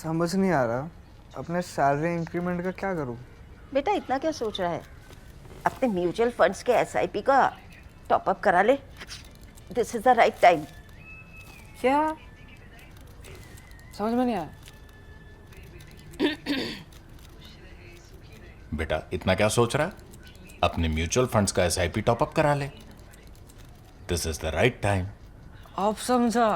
समझ नहीं आ रहा अपने सैलरी इंक्रीमेंट का क्या करूं। बेटा इतना क्या सोच रहा है, अपने म्यूचुअल फंड्स के एसआईपी का टॉप अप करा ले। This is the right time. क्या समझ में नहीं आया। बेटा इतना क्या सोच रहा है, अपने म्यूचुअल फंड्स का एसआईपी टॉपअप करा ले। This is the right time. अब समझा।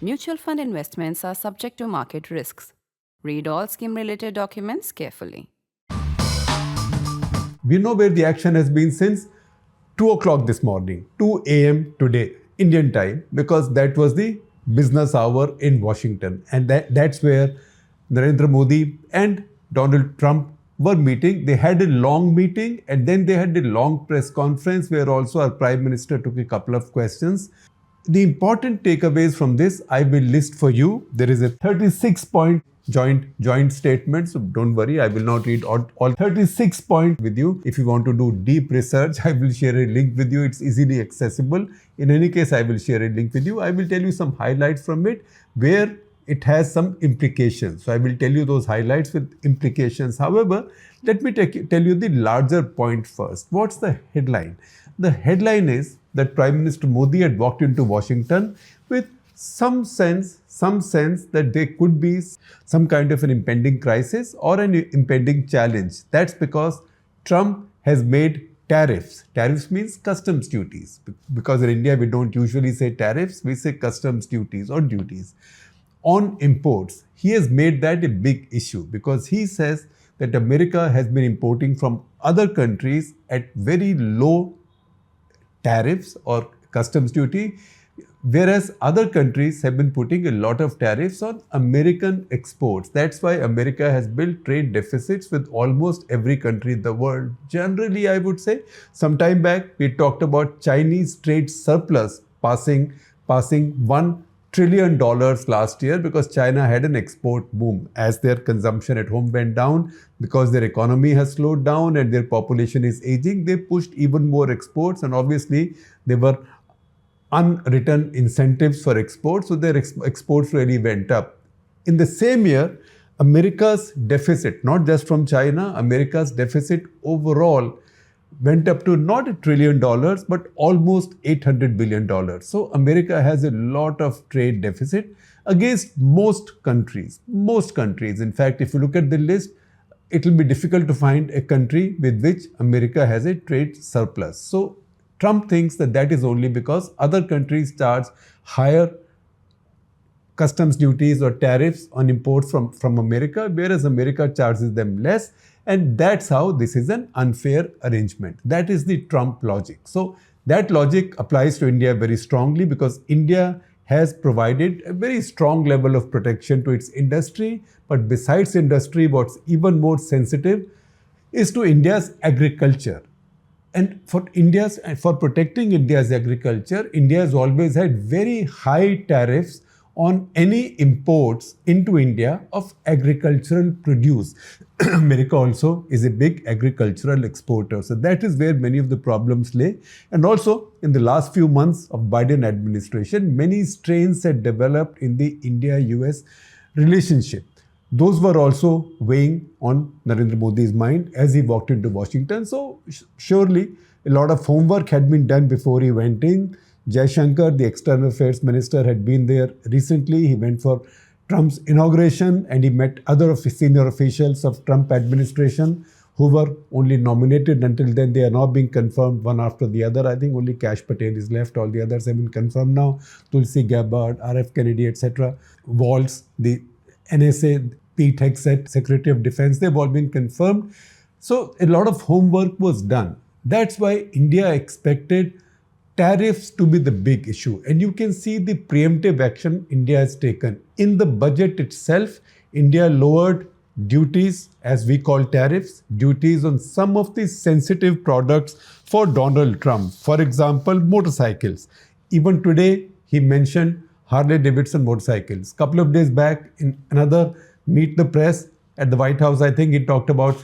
Mutual fund investments are subject to market risks. Read all scheme-related documents carefully. We know where the action has been since 2 o'clock this morning, 2 a.m. today, Indian time, because that was the business hour in Washington. And that's where Narendra Modi and Donald Trump were meeting. They had a long meeting and then they had a long press conference where also our Prime Minister took a couple of questions. The important takeaways from this I will list for you. There is a 36-point joint statement, so don't worry, I will not read all 36 points with you. If you want to do deep research, I will share a link with you. It's easily accessible. In any case, I will share a link with you. I will tell you some highlights from it where it has some implications. So I will tell you those highlights with implications. However, let me tell you the larger point first. What's the headline? The headline is that Prime Minister Modi had walked into Washington with some sense that there could be some kind of an impending crisis or an impending challenge. That's because Trump has made tariffs. Tariffs means customs duties. Because in India, we don't usually say tariffs, we say customs duties or duties on imports. He has made that a big issue because he says that America has been importing from other countries at very low tariffs or customs duty, whereas other countries have been putting a lot of tariffs on American exports. That's why America has built trade deficits with almost every country in the world. Generally, I would say, some time back, we talked about Chinese trade surplus passing $1 trillion last year because China had an export boom. As their consumption at home went down, because their economy has slowed down and their population is aging, they pushed even more exports, and obviously there were unwritten incentives for exports, so their exports really went up. In the same year, America's deficit, not just from China, America's deficit overall went up to not $1 trillion, but almost $800 billion. So America has a lot of trade deficit against most countries. Most countries. In fact, if you look at the list, it will be difficult to find a country with which America has a trade surplus. So Trump thinks that that is only because other countries charge higher customs duties or tariffs on imports from America, whereas America charges them less. And that's how this is an unfair arrangement. That is the Trump logic. So that logic applies to India very strongly because India has provided a very strong level of protection to its industry. But besides industry, what's even more sensitive is to India's agriculture. And for protecting India's agriculture, India has always had very high tariffs on any imports into India of agricultural produce. America also is a big agricultural exporter. So that is where many of the problems lay. And also in the last few months of Biden administration, many strains had developed in the India-US relationship. Those were also weighing on Narendra Modi's mind as he walked into Washington. So surely a lot of homework had been done before he went in. Jaishankar, the External Affairs Minister, had been there recently. He went for Trump's inauguration and he met other senior officials of Trump administration who were only nominated until then. They are now being confirmed one after the other. I think only Kash Patel is left. All the others have been confirmed now. Tulsi Gabbard, R.F. Kennedy, etc. Waltz, the NSA, Pete Hegseth, Secretary of Defense, they've all been confirmed. So a lot of homework was done. That's why India expected tariffs to be the big issue. And you can see the preemptive action India has taken. In the budget itself, India lowered duties, as we call tariffs, duties on some of the sensitive products for Donald Trump. For example, motorcycles. Even today, he mentioned Harley-Davidson motorcycles. Couple of days back, in another Meet the Press at the White House, I think he talked about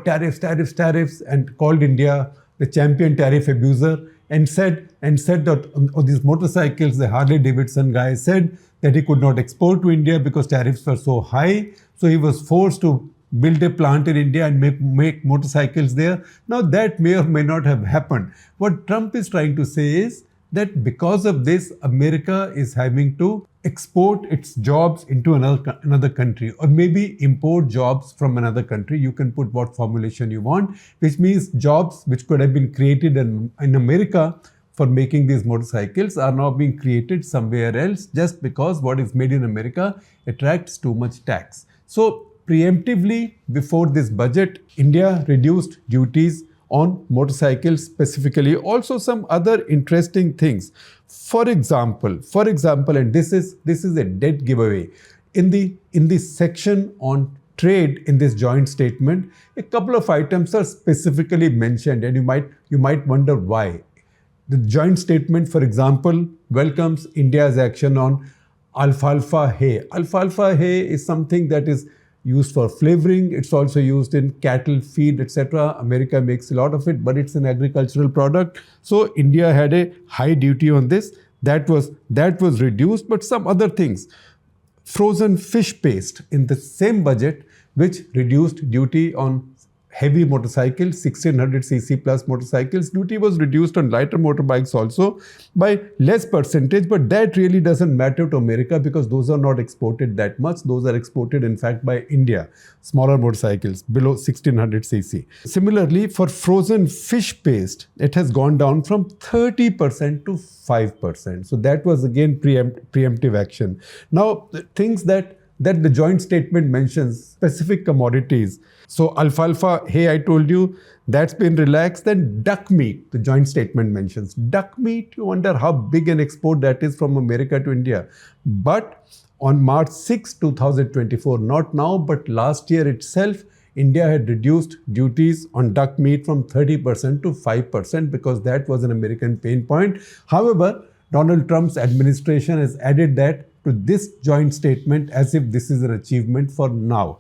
tariffs, and called India the champion tariff abuser, and said that on these motorcycles, the Harley Davidson guy said that he could not export to India because tariffs were so high. So he was forced to build a plant in India and make motorcycles there. Now that may or may not have happened. What Trump is trying to say is that because of this, America is having to export its jobs into another country, or maybe import jobs from another country. You can put what formulation you want, which means jobs which could have been created in America for making these motorcycles are now being created somewhere else just because what is made in America attracts too much tax. So preemptively, before this budget, India reduced duties on motorcycles specifically. Also some other interesting things. For example, and this is a dead giveaway. In the section on trade in this joint statement, a couple of items are specifically mentioned, and you might wonder why. The joint statement, for example, welcomes India's action on alfalfa hay. Alfalfa hay is something that is used for flavoring. It's also used in cattle feed, etc. America makes a lot of it, but it's an agricultural product. So India had a high duty on this. That was reduced, but some other things. Frozen fish paste in the same budget, which reduced duty on heavy motorcycles, 1600cc plus motorcycles. Duty was reduced on lighter motorbikes also by less percentage, but that really doesn't matter to America because those are not exported that much. Those are exported, in fact, by India, smaller motorcycles below 1600cc. Similarly, for frozen fish paste, it has gone down from 30% to 5%. So that was again preemptive action. Now, things that the joint statement mentions, specific commodities. So alfalfa hay, I told you, that's been relaxed. Then duck meat, the joint statement mentions. Duck meat, you wonder how big an export that is from America to India. But on March 6, 2024, not now, but last year itself, India had reduced duties on duck meat from 30% to 5% because that was an American pain point. However, Donald Trump's administration has added that to this joint statement as if this is an achievement for now.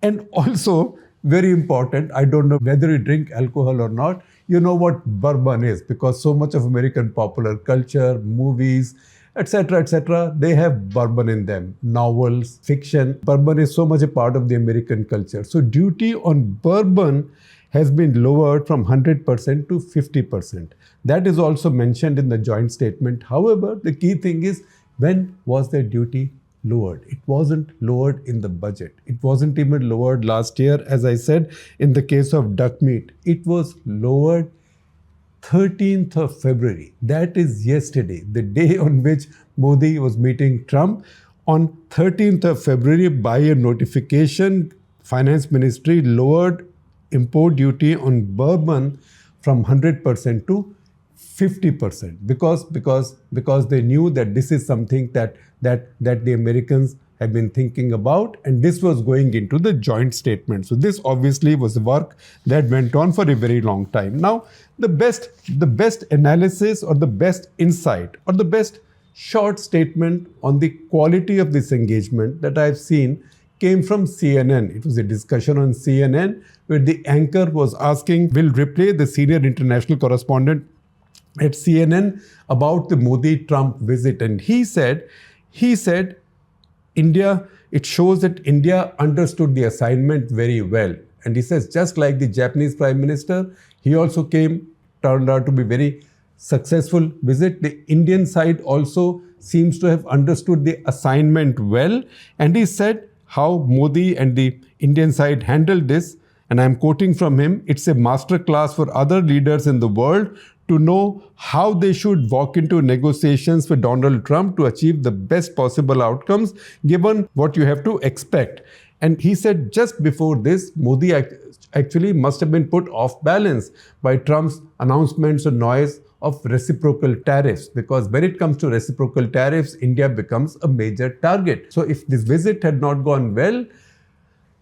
And also, very important, I don't know whether you drink alcohol or not, you know what bourbon is, because so much of American popular culture, movies, etc., they have bourbon in them. Novels, fiction. Bourbon is so much a part of the American culture. So duty on bourbon has been lowered from 100% to 50%. That is also mentioned in the joint statement. However, the key thing is, when was the duty lowered? It wasn't lowered in the budget. It wasn't even lowered last year, as I said, in the case of duck meat. It was lowered 13th of February. That is yesterday, the day on which Modi was meeting Trump. On 13th of February, by a notification, Finance Ministry lowered import duty on bourbon from 100% to 50% because they knew that this is something that the Americans have been thinking about, and this was going into the joint statement. So this obviously was work that went on for a very long time. Now, the best analysis or the best insight or the best short statement on the quality of this engagement that I've seen came from CNN. It was a discussion on CNN where the anchor was asking Will Ripley, the senior international correspondent at CNN, about the Modi-Trump visit. And he said, India, it shows that India understood the assignment very well. And he says, just like the Japanese Prime Minister, he also turned out to be very successful visit. The Indian side also seems to have understood the assignment well. And he said how Modi and the Indian side handled this. And I'm quoting from him, it's a masterclass for other leaders in the world to know how they should walk into negotiations with Donald Trump to achieve the best possible outcomes, given what you have to expect. And he said just before this, Modi actually must have been put off balance by Trump's announcements or noise of reciprocal tariffs, because when it comes to reciprocal tariffs, India becomes a major target. So if this visit had not gone well,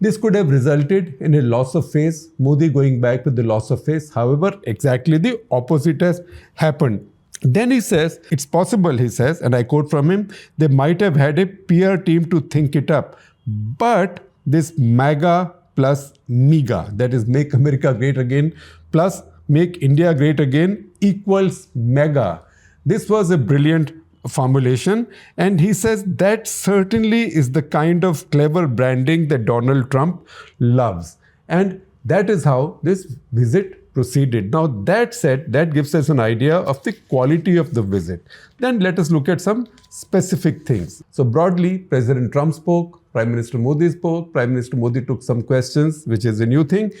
this could have resulted in a loss of face, Modi going back to the loss of face. However, exactly the opposite has happened. Then he says, it's possible, he says, and I quote from him, they might have had a PR team to think it up. But this MAGA plus MEGA, that is Make America Great Again, plus make India great again equals mega. This was a brilliant formulation, and he says that certainly is the kind of clever branding that Donald Trump loves. And that is how this visit proceeded. Now, that said, that gives us an idea of the quality of the visit. Then let us look at some specific things. So broadly, President Trump spoke, Prime Minister Modi spoke, Prime Minister Modi took some questions, which is a new thing.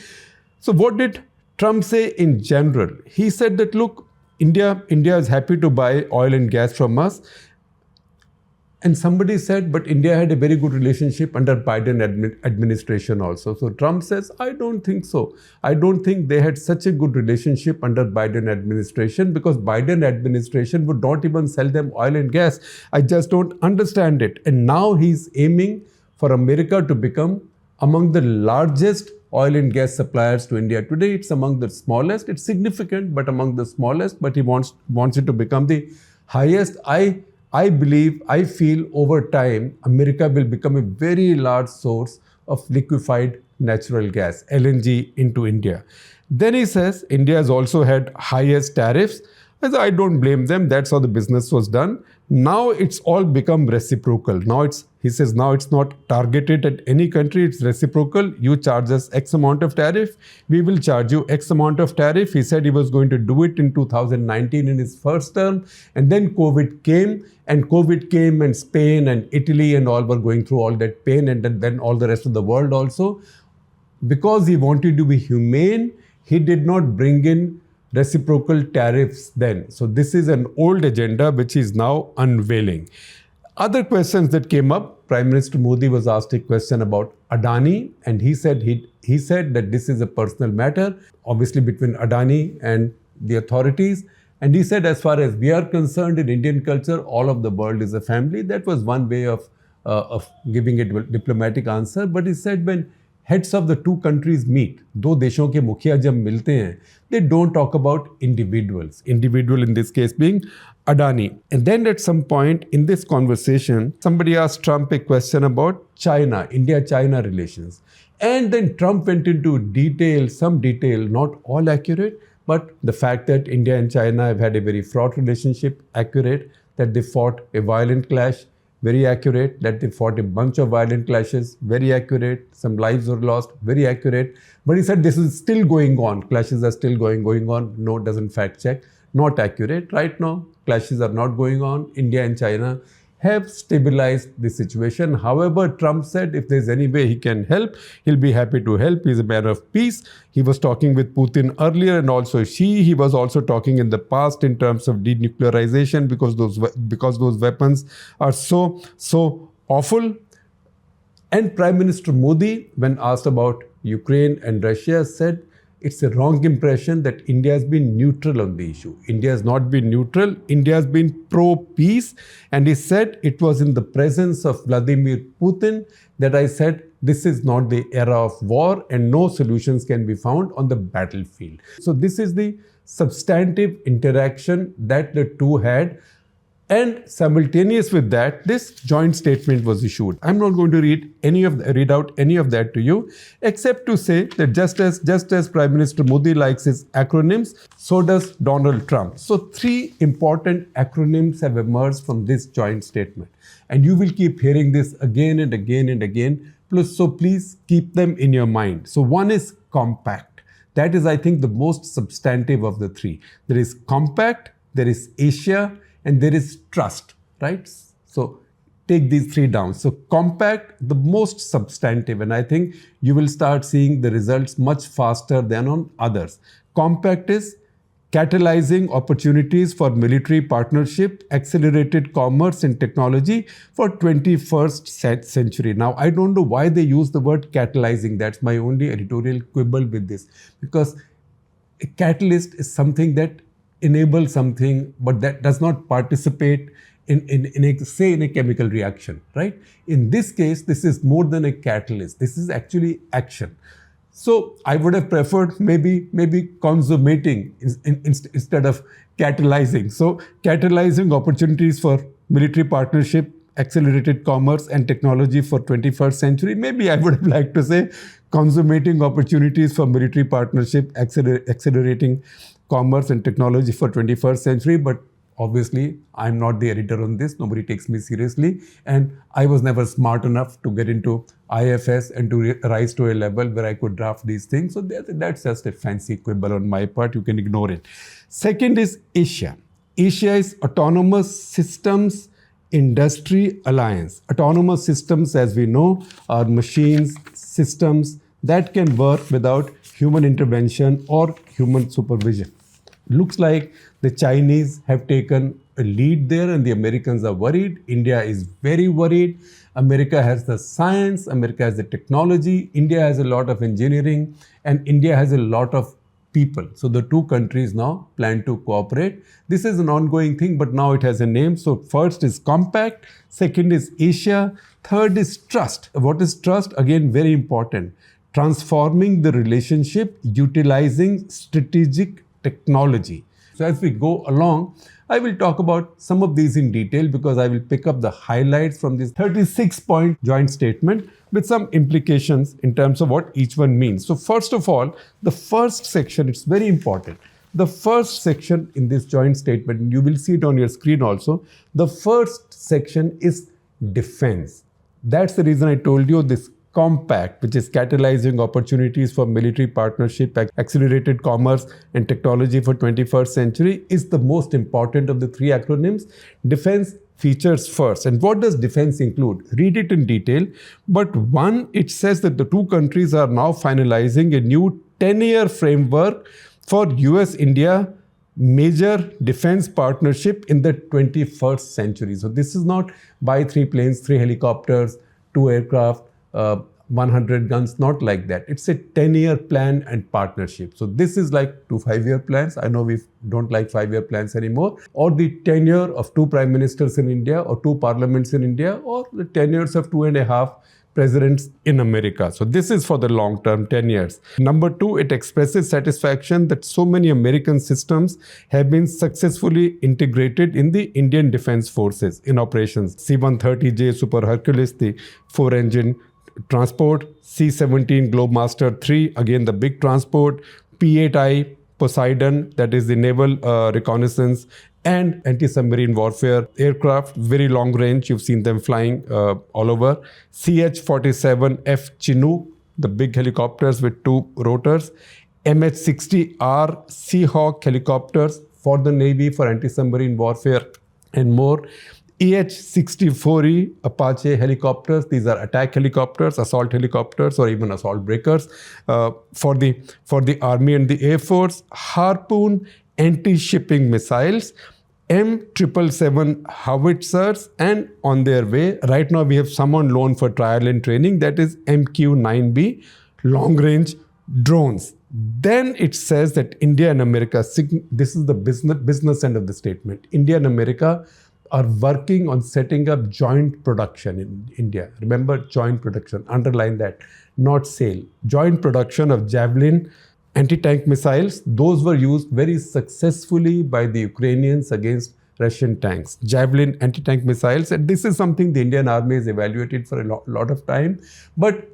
So what did Trump say in general? He said that, look, India is happy to buy oil and gas from us. And somebody said, but India had a very good relationship under Biden administration also. So Trump says, I don't think so. I don't think they had such a good relationship under Biden administration, because Biden administration would not even sell them oil and gas. I just don't understand it. And now he's aiming for America to become among the largest oil and gas suppliers to India. Today, it's among the smallest. It's significant, but among the smallest. But he wants it to become the highest. I believe, I feel over time, America will become a very large source of liquefied natural gas, LNG, into India. Then he says, India has also had highest tariffs. I don't blame them. That's how the business was done. Now it's all become reciprocal. He says now it's not targeted at any country. It's reciprocal. You charge us X amount of tariff. We will charge you X amount of tariff. He said he was going to do it in 2019 in his first term. And then COVID came and Spain and Italy and all were going through all that pain, and then all the rest of the world also. Because he wanted to be humane, he did not bring in reciprocal tariffs then. So this is an old agenda which is now unveiling. Other questions that came up, Prime Minister Modi was asked a question about Adani, and he said that this is a personal matter, obviously between Adani and the authorities. And he said, as far as we are concerned, in Indian culture, all of the world is a family. That was one way of giving a diplomatic answer. But he said, when heads of the two countries meet, दो देशों के मुखिया जब मिलते हैं, they don't talk about individuals. Individual in this case being Adani. And then at some point in this conversation, somebody asked Trump a question about China, India-China relations. And then Trump went into some detail, not all accurate, but the fact that India and China have had a very fraught relationship, accurate, that they fought a violent clash, very accurate, that they fought a bunch of violent clashes, very accurate, some lives were lost, very accurate. But he said this is still going on, clashes are still going on, no, doesn't fact check, not accurate. Right now, clashes are not going on, India and China have stabilized the situation. However, Trump said if there's any way he can help, he'll be happy to help. He's a man of peace. He was talking with Putin earlier and also he was also talking in the past in terms of denuclearization because those weapons are so awful. And Prime Minister Modi, when asked about Ukraine and Russia, said it's a wrong impression that India has been neutral on the issue. India has not been neutral. India has been pro-peace. And he said it was in the presence of Vladimir Putin that I said this is not the era of war and no solutions can be found on the battlefield. So this is the substantive interaction that the two had. And simultaneous with that, this joint statement was issued. I'm not going to read out any of that to you, except to say that just as Prime Minister Modi likes his acronyms, so does Donald Trump. So 3 important acronyms have emerged from this joint statement. And you will keep hearing this again and again and again. So please keep them in your mind. So one is compact. That is, I think, the most substantive of the 3. There is compact, there is Asia, and there is trust, right? So take these 3 down. So compact, the most substantive, and I think you will start seeing the results much faster than on others. Compact is catalyzing opportunities for military partnership, accelerated commerce and technology for 21st century. Now, I don't know why they use the word catalyzing. That's my only editorial quibble with this. Because a catalyst is something that enable something, but that does not participate in a chemical reaction, right? In this case, this is more than a catalyst. This is actually action. So I would have preferred maybe consummating instead of catalyzing. So catalyzing opportunities for military partnership, accelerated commerce and technology for 21st century. Maybe I would have liked to say consummating opportunities for military partnership, accelerating commerce and technology for 21st century. But obviously, I'm not the editor on this. Nobody takes me seriously. And I was never smart enough to get into IFS and to rise to a level where I could draft these things. So that's just a fancy quibble on my part. You can ignore it. Second is Asia. Asia is Autonomous Systems Industry Alliance. Autonomous systems, as we know, are machines, systems that can work without human intervention or human supervision. Looks like the Chinese have taken a lead there and the Americans are worried. India is very worried. America has the science, America has the technology, India has a lot of engineering, and India has a lot of people. So the two countries now plan to cooperate. This is an ongoing thing, but now it has a name. So first is compact, second is Asia, third is trust. What is trust? Again, very important. Transforming the relationship, utilizing strategic technology. So as we go along, I will talk about some of these in detail because I will pick up the highlights from this 36-point joint statement with some implications in terms of what each one means. So first of all, the first section, it's very important. The first section in this joint statement, and you will see it on your screen also, the first section is defense. That's the reason I told you this compact, which is catalyzing opportunities for military partnership, accelerated commerce and technology for 21st century, is the most important of the three acronyms. Defense features first. And what does defense include? Read it in detail. But one, it says that the two countries are now finalizing a new 10-year framework for US-India major defense partnership in the 21st century. So this is not buy 3 planes, 3 helicopters, 2 aircraft, 100 guns, not like that. It's a 10-year plan and partnership. So this is like 2 5-year plans. I know we don't like 5-year plans anymore. Or the tenure of 2 prime ministers in India or 2 parliaments in India, or the tenures of 2.5 presidents in America. So this is for the long term, 10 years. Number 2, it expresses satisfaction that so many American systems have been successfully integrated in the Indian Defense Forces in operations. C-130J Super Hercules, the 4-engine transport, C-17 Globemaster 3, again the big transport, P-8I Poseidon, that is the naval reconnaissance and anti-submarine warfare aircraft, very long range, you've seen them flying all over, CH-47F Chinook, the big helicopters with 2 rotors, MH-60R Seahawk helicopters for the Navy for anti-submarine warfare and more, EH-64E Apache helicopters. These are attack helicopters, assault helicopters, or even assault breakers for the Army and the Air Force. Harpoon anti-shipping missiles, M777 howitzers, and on their way. Right now we have some on loan for trial and training. That is MQ-9B long-range drones. Then it says that India and America, this is the business end of the statement. India and America are working on setting up joint production in India. Remember, joint production, underline that, not sale. Joint production of Javelin anti-tank missiles. Those were used very successfully by the Ukrainians against Russian tanks. Javelin anti-tank missiles, and this is something the Indian Army has evaluated for a lot of time. But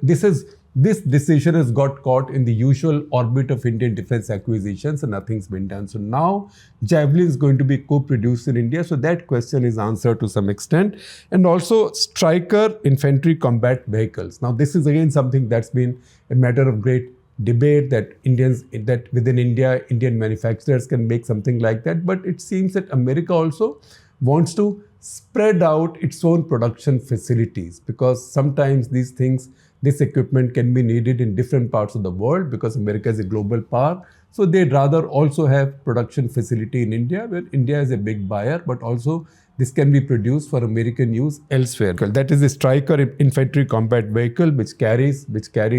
this decision has got caught in the usual orbit of Indian defense acquisitions and nothing's been done. So now Javelin is going to be co-produced in India. So that question is answered to some extent. And also Stryker infantry combat vehicles. Now this is again something that's been a matter of great debate, that within India, Indian manufacturers can make something like that. But it seems that America also wants to spread out its own production facilities, because sometimes this equipment can be needed in different parts of the world because America is a global power. So they'd rather also have production facility in India, where India is a big buyer, but also this can be produced for American use elsewhere. That is the Stryker infantry combat vehicle, which carries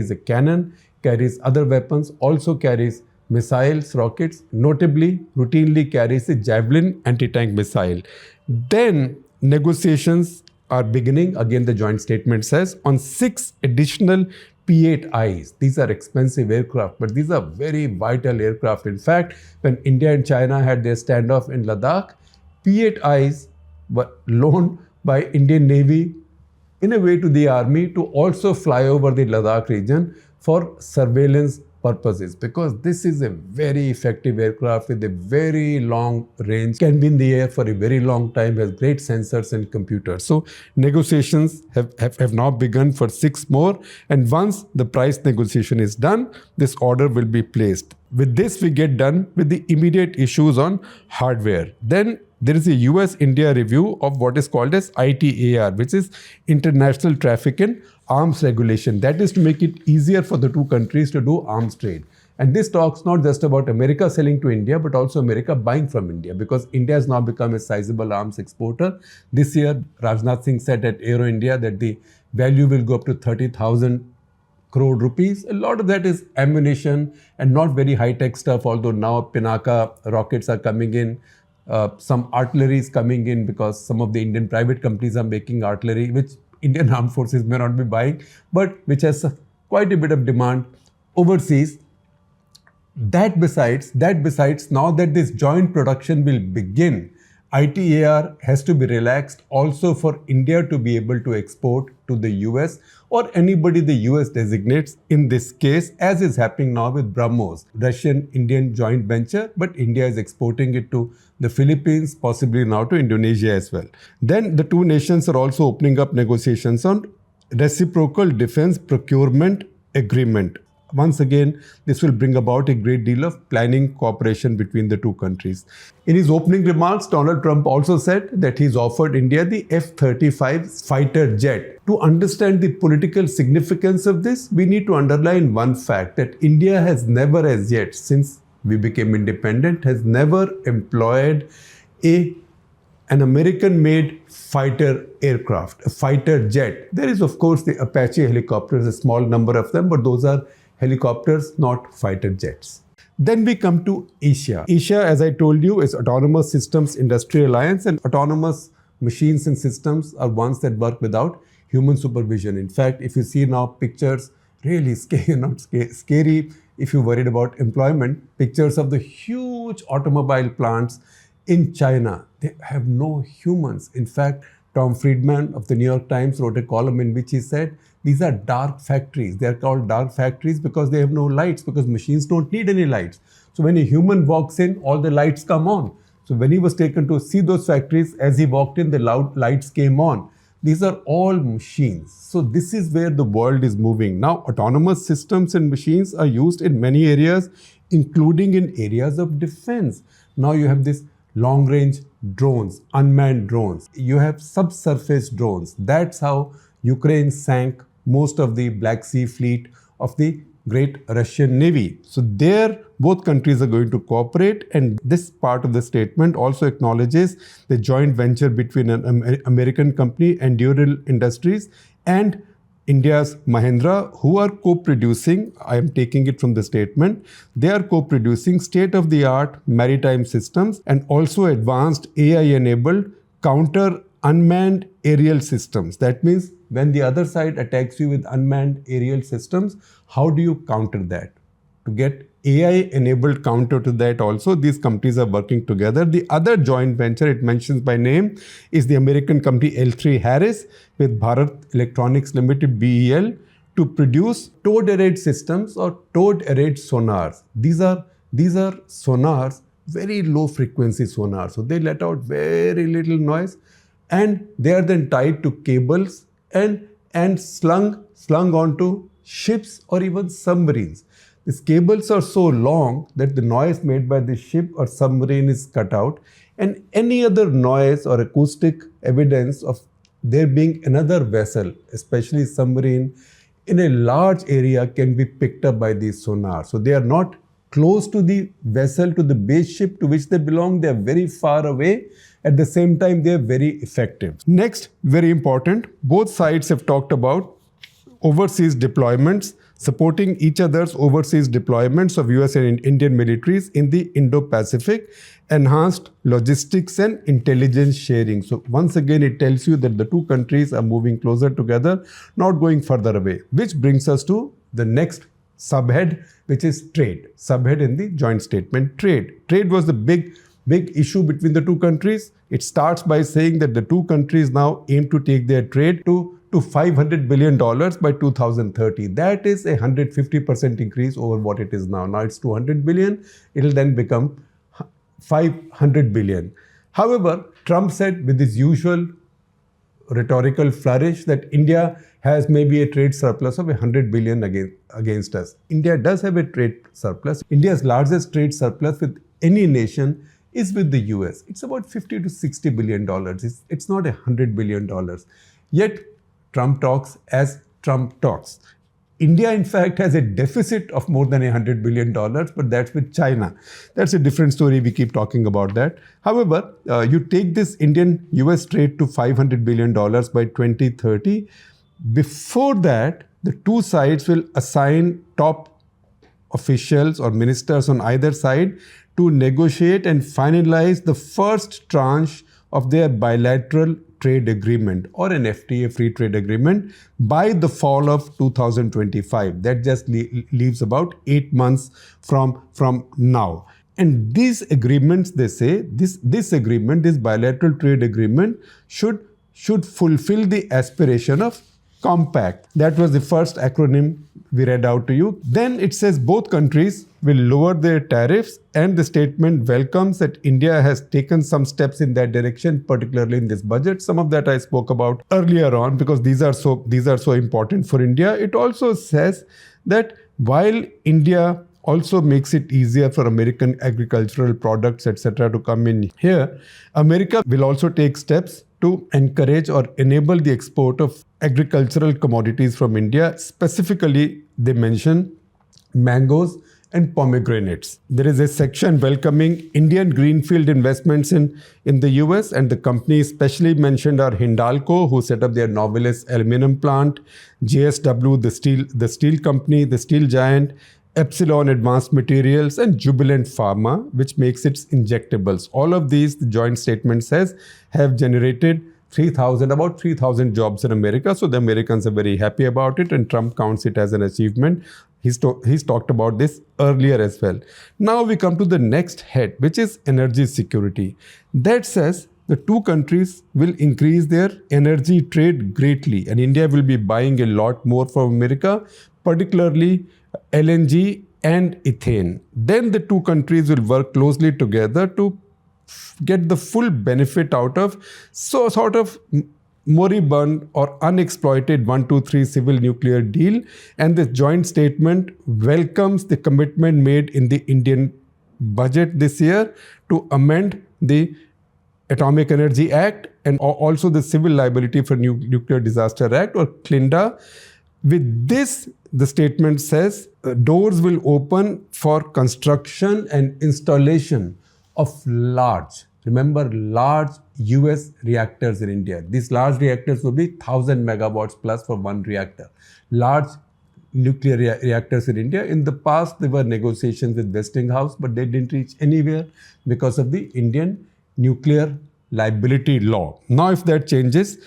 a cannon, carries other weapons, also carries missiles, rockets, notably routinely carries a Javelin anti-tank missile. Then negotiations are beginning, again the joint statement says, on 6 additional P-8Is. These are expensive aircraft, but these are very vital aircraft. In fact, when India and China had their standoff in Ladakh, P-8Is were loaned by Indian Navy in a way to the army to also fly over the Ladakh region for surveillance purposes, because this is a very effective aircraft with a very long range, can be in the air for a very long time, has great sensors and computers. So negotiations have now begun for 6 more, and once the price negotiation is done, this order will be placed. With this, we get done with the immediate issues on hardware. Then there is a US-India review of what is called as ITAR, which is International Traffic in Arms Regulation. That is to make it easier for the two countries to do arms trade. And this talks not just about America selling to India, but also America buying from India, because India has now become a sizable arms exporter. This year, Rajnath Singh said at Aero India that the value will go up to 30,000 crore rupees. A lot of that is ammunition and not very high-tech stuff, although now Pinaka rockets are coming in. Some artillery is coming in because some of the Indian private companies are making artillery, which Indian armed forces may not be buying, but which has quite a bit of demand overseas. That besides, now that this joint production will begin, ITAR has to be relaxed also for India to be able to export to the US or anybody the US designates, in this case, as is happening now with BrahMos, Russian-Indian joint venture, but India is exporting it to the Philippines, possibly now to Indonesia as well. Then the two nations are also opening up negotiations on reciprocal defense procurement agreement. Once again, this will bring about a great deal of planning cooperation between the two countries. In his opening remarks, Donald Trump also said that he's offered India the F-35 fighter jet. To understand the political significance of this, we need to underline one fact, that India has never as yet, since we became independent, has never employed an American-made fighter aircraft, a fighter jet. There is, of course, the Apache helicopters, a small number of them, but those are helicopters, not fighter jets. Then we come to Asia. Asia, as I told you, is Autonomous Systems Industry Alliance, and autonomous machines and systems are ones that work without human supervision. In fact, if you see now pictures, really scary, not scary if you're worried about employment, pictures of the huge automobile plants in China. They have no humans. In fact, Tom Friedman of the New York Times wrote a column in which he said, these are dark factories. They are called dark factories because they have no lights, because machines don't need any lights. So when a human walks in, all the lights come on. So when he was taken to see those factories, as he walked in, the loud lights came on. These are all machines. So this is where the world is moving. Now, autonomous systems and machines are used in many areas, including in areas of defense. Now you have this long-range drones, unmanned drones. You have subsurface drones. That's how Ukraine sank most of the Black Sea fleet of the great Russian Navy. So there, both countries are going to cooperate, and this part of the statement also acknowledges the joint venture between an American company, Endural Industries, and India's Mahindra, who are co-producing, I am taking it from the statement, they are co-producing state-of-the-art maritime systems and also advanced AI-enabled counter unmanned aerial systems. That means when the other side attacks you with unmanned aerial systems, how do you counter that? To get AI-enabled counter to that also, these companies are working together. The other joint venture it mentions by name is the American company L3 Harris with Bharat Electronics Limited, BEL, to produce towed array systems or towed array sonars. These are sonars, very low frequency sonars. So they let out very little noise, and they are then tied to cables and slung onto ships or even submarines. These cables are so long that the noise made by the ship or submarine is cut out, and any other noise or acoustic evidence of there being another vessel, especially submarine, in a large area can be picked up by these sonars. So they are not close to the vessel, to the base ship to which they belong. They are very far away. At the same time, they are very effective. Next, very important, both sides have talked about overseas deployments, supporting each other's overseas deployments of US and Indian militaries in the Indo-Pacific, enhanced logistics and intelligence sharing. So once again, it tells you that the two countries are moving closer together, not going further away, which brings us to the next subhead, which is trade. Subhead in the joint statement, trade. Trade was the big big issue between the two countries. It starts by saying that the two countries now aim to take their trade to $500 billion by 2030. That is a 150% increase over what it is now. Now it's 200 billion. It will then become 500 billion. However, Trump said with his usual rhetorical flourish that India has maybe a trade surplus of 100 billion against us. India does have a trade surplus. India's largest trade surplus with any nation is with the US. It's about 50 to 60 billion dollars. It's not $100 billion. Yet Trump talks as Trump talks. India, in fact, has a deficit of more than $100 billion, but that's with China. That's a different story. We keep talking about that. However, you take this Indian-US trade to $500 billion by 2030. Before that, the two sides will assign top officials or ministers on either side to negotiate and finalize the first tranche of their bilateral trade agreement or an FTA, free trade agreement, by the fall of 2025. That just leaves about 8 months from now. And these agreements, they say, this agreement, this bilateral trade agreement should fulfill the aspiration of compact. That was the first acronym we read out to you. Then it says both countries will lower their tariffs, and the statement welcomes that India has taken some steps in that direction, particularly in this budget. Some of that I spoke about earlier on because these are so important for India. It also says that while India also makes it easier for American agricultural products, etc., to come in here, America will also take steps to encourage or enable the export of agricultural commodities from India. Specifically, they mention mangoes and pomegranates. There is a section welcoming Indian greenfield investments in the US, and the companies specially mentioned are Hindalco, who set up their Novelis aluminum plant, JSW, the steel company, the steel giant, Epsilon Advanced Materials, and Jubilant Pharma, which makes its injectables. All of these, the joint statement says, have generated about 3,000 jobs in America. So the Americans are very happy about it, and Trump counts it as an achievement. He's talked about this earlier as well. Now we come to the next head, which is energy security. That says the two countries will increase their energy trade greatly, and India will be buying a lot more from America, particularly LNG and ethane. Then the two countries will work closely together to get the full benefit out of sort of moribund or unexploited 1-2-3 civil nuclear deal. And this joint statement welcomes the commitment made in the Indian budget this year to amend the Atomic Energy Act and also the Civil Liability for Nuclear Disaster Act, or CLINDA. With this, the statement says doors will open for construction and installation of large US reactors in India. These large reactors will be 1,000 megawatts plus for one reactor. Large nuclear reactors in India. In the past, there were negotiations with Westinghouse, but they didn't reach anywhere because of the Indian nuclear liability law. Now, if that changes,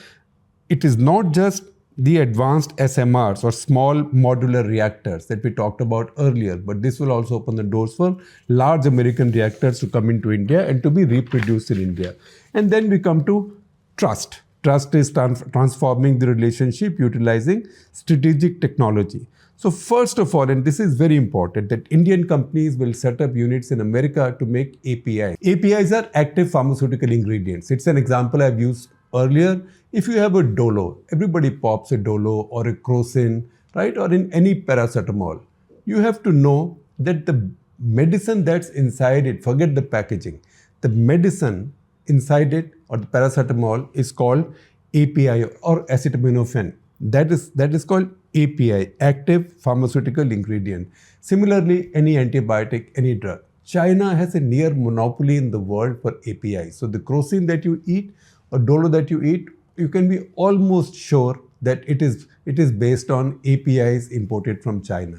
it is not just the advanced SMRs or small modular reactors that we talked about earlier, but this will also open the doors for large American reactors to come into India and to be reproduced in India. And then we come to trust. Trust is transforming the relationship utilizing strategic technology. So first of all, and this is very important, that Indian companies will set up units in America to make API. APIs are active pharmaceutical ingredients. It's an example I've used earlier. If you have a Dolo, everybody pops a Dolo or a Crocin, right? Or in any paracetamol. You have to know that the medicine that's inside it, forget the packaging, the medicine inside it or the paracetamol is called API or acetaminophen. That is called API, active pharmaceutical ingredient. Similarly, any antibiotic, any drug. China has a near monopoly in the world for API. So the Crocin that you eat or Dolo that you eat, you can be almost sure that it is based on APIs imported from China.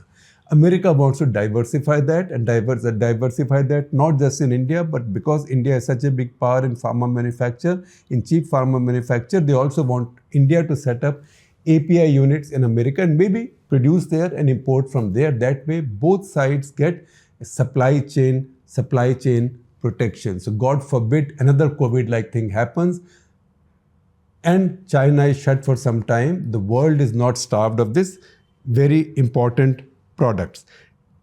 America wants to diversify that and diversify that not just in India, but because India is such a big power in pharma manufacture, in cheap pharma manufacture, they also want India to set up API units in America and maybe produce there and import from there. That way, both sides get a supply chain protection. So God forbid another COVID-like thing happens and China is shut for some time. The world is not starved of this very important products.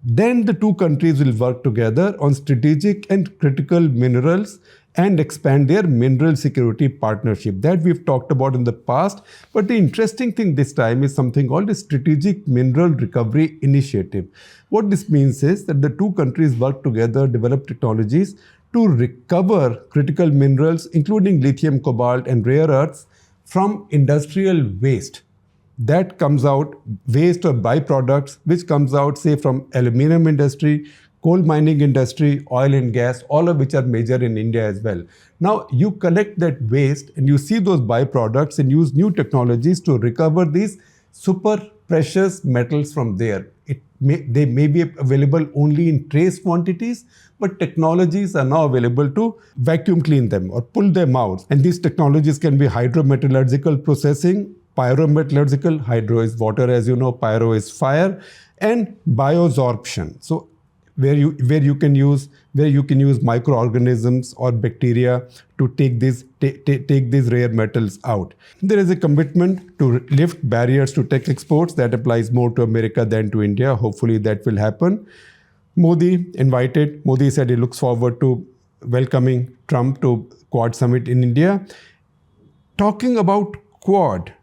Then the two countries will work together on strategic and critical minerals and expand their mineral security partnership. That we've talked about in the past. But the interesting thing this time is something called a Strategic Mineral Recovery Initiative. What this means is that the two countries work together, develop technologies to recover critical minerals, including lithium, cobalt, and rare earths from industrial waste. That comes out, waste or byproducts, which comes out, say, from aluminum industry, coal mining industry, oil and gas, all of which are major in India as well. Now, you collect that waste and you see those byproducts and use new technologies to recover these super precious metals from there. They may be available only in trace quantities, but technologies are now available to vacuum clean them or pull them out. And these technologies can be hydrometallurgical processing, pyrometallurgical, hydro is water as you know, pyro is fire, and biosorption. So where you can use microorganisms or bacteria to take these rare metals out. There is a commitment to lift barriers to tech exports that applies more to America than to India. Hopefully that will happen. Modi said he looks forward to welcoming Trump to Quad Summit in India. Talking about Quad,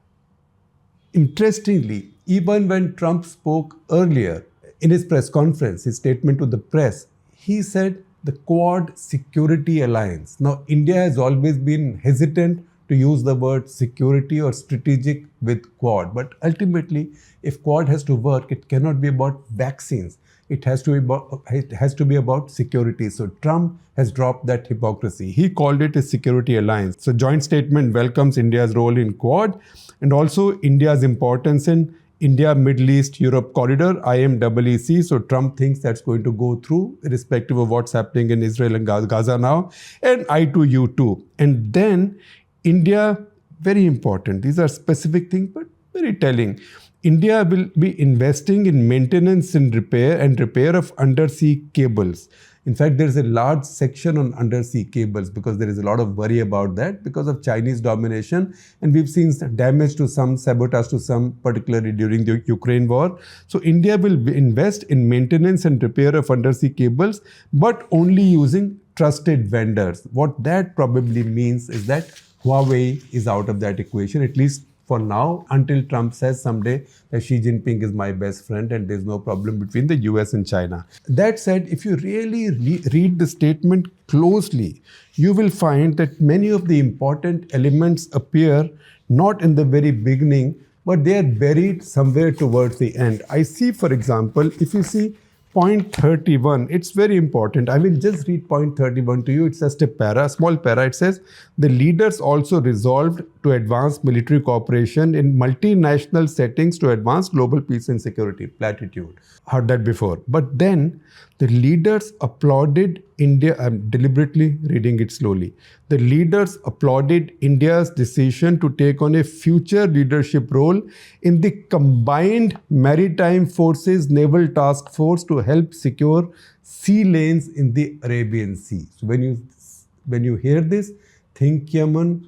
interestingly, even when Trump spoke earlier in his press conference, his statement to the press, he said the Quad Security Alliance. Now, India has always been hesitant to use the word security or strategic with Quad. But ultimately, if Quad has to work, it cannot be about vaccines. It has to be about security. So Trump has dropped that hypocrisy. He called it a security alliance. So joint statement welcomes India's role in Quad and also India's importance in India, Middle East, Europe corridor, IMEEC. So Trump thinks that's going to go through, irrespective of what's happening in Israel and Gaza now, and I2U2. And then India, very important. These are specific things, but very telling. India will be investing in maintenance and repair of undersea cables. In fact, there is a large section on undersea cables because there is a lot of worry about that because of Chinese domination. And we've seen damage to some, sabotage to some, particularly during the Ukraine war. So India will invest in maintenance and repair of undersea cables, but only using trusted vendors. What that probably means is that Huawei is out of that equation, at least for now, until Trump says someday that Xi Jinping is my best friend and there's no problem between the US and China. That said, if you really read the statement closely, you will find that many of the important elements appear not in the very beginning, but they are buried somewhere towards the end. I see, for example, if you see point 31, it's very important. I will just read point 31 to you. It's just a small para. It says, the leaders also resolved to advance military cooperation in multinational settings to advance global peace and security. Platitude. Heard that before. But then the leaders applauded India. I'm deliberately reading it slowly. The leaders applauded India's decision to take on a future leadership role in the Combined Maritime Forces Naval Task Force to help secure sea lanes in the Arabian Sea. So when you hear this, think Yemen,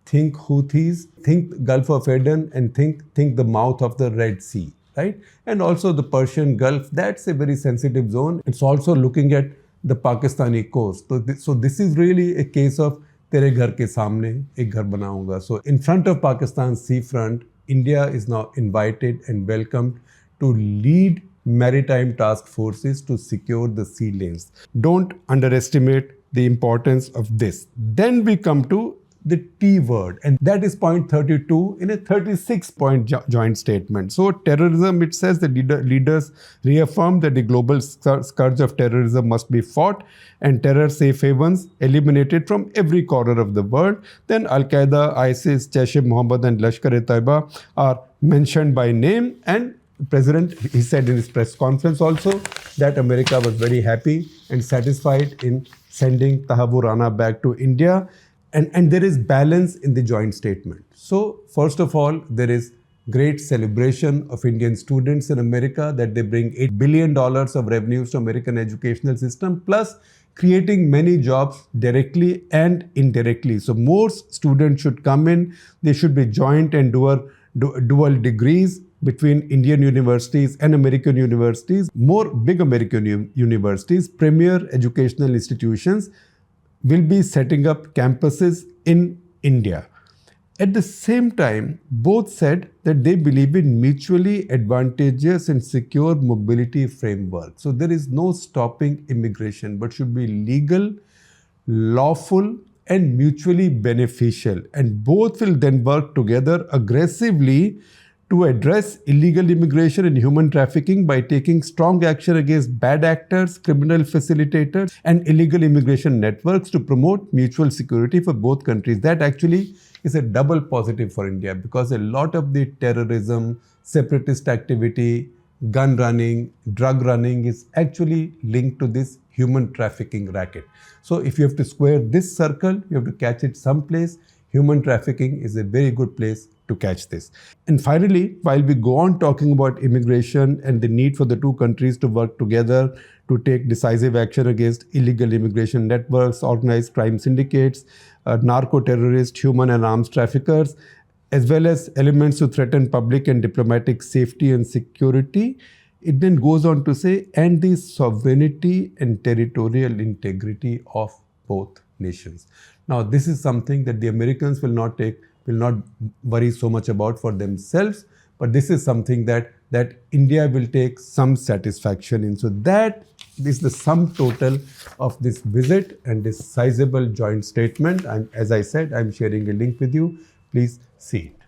think Houthis, think Gulf of Aden, and think the mouth of the Red Sea, right? And also the Persian Gulf. That's a very sensitive zone. It's also looking at the Pakistani coast. So this is really a case of tere ghar ke samne ek ghar banaunga. So in front of Pakistan's seafront, India is now invited and welcomed to lead maritime task forces to secure the sea lanes. Don't underestimate the importance of this. Then we come to the T word, and that is point 32 in a 36-point joint statement. So terrorism, it says the leaders reaffirmed that the global scourge of terrorism must be fought and terror safe havens eliminated from every corner of the world. Then Al-Qaeda, ISIS, Jaish-e-Mohammed and Lashkar-e-Taiba are mentioned by name, and the President, he said in his press conference also that America was very happy and satisfied in sending Tahabur Rana back to India. And there is balance in the joint statement. So first of all, there is great celebration of Indian students in America, that they bring $8 billion of revenues to American educational system, plus creating many jobs directly and indirectly. So more students should come in. They should be joint and dual degrees between Indian universities and American universities. More big American universities, premier educational institutions will be setting up campuses in India. At the same time, both said that they believe in mutually advantageous and secure mobility framework. So there is no stopping immigration, but should be legal, lawful, and mutually beneficial. And both will then work together aggressively to address illegal immigration and human trafficking by taking strong action against bad actors, criminal facilitators, and illegal immigration networks to promote mutual security for both countries. That actually is a double positive for India, because a lot of the terrorism, separatist activity, gun running, drug running is actually linked to this human trafficking racket. So if you have to square this circle, you have to catch it someplace. Human trafficking is a very good place to catch this. And finally, while we go on talking about immigration and the need for the two countries to work together to take decisive action against illegal immigration networks, organized crime syndicates, narco-terrorists, human and arms traffickers, as well as elements to threaten public and diplomatic safety and security, it then goes on to say, and the sovereignty and territorial integrity of both nations. Now, this is something that the Americans will not worry so much about for themselves, but this is something that India will take some satisfaction in. So that is the sum total of this visit and this sizable joint statement. As I said, I'm sharing a link with you. Please see it.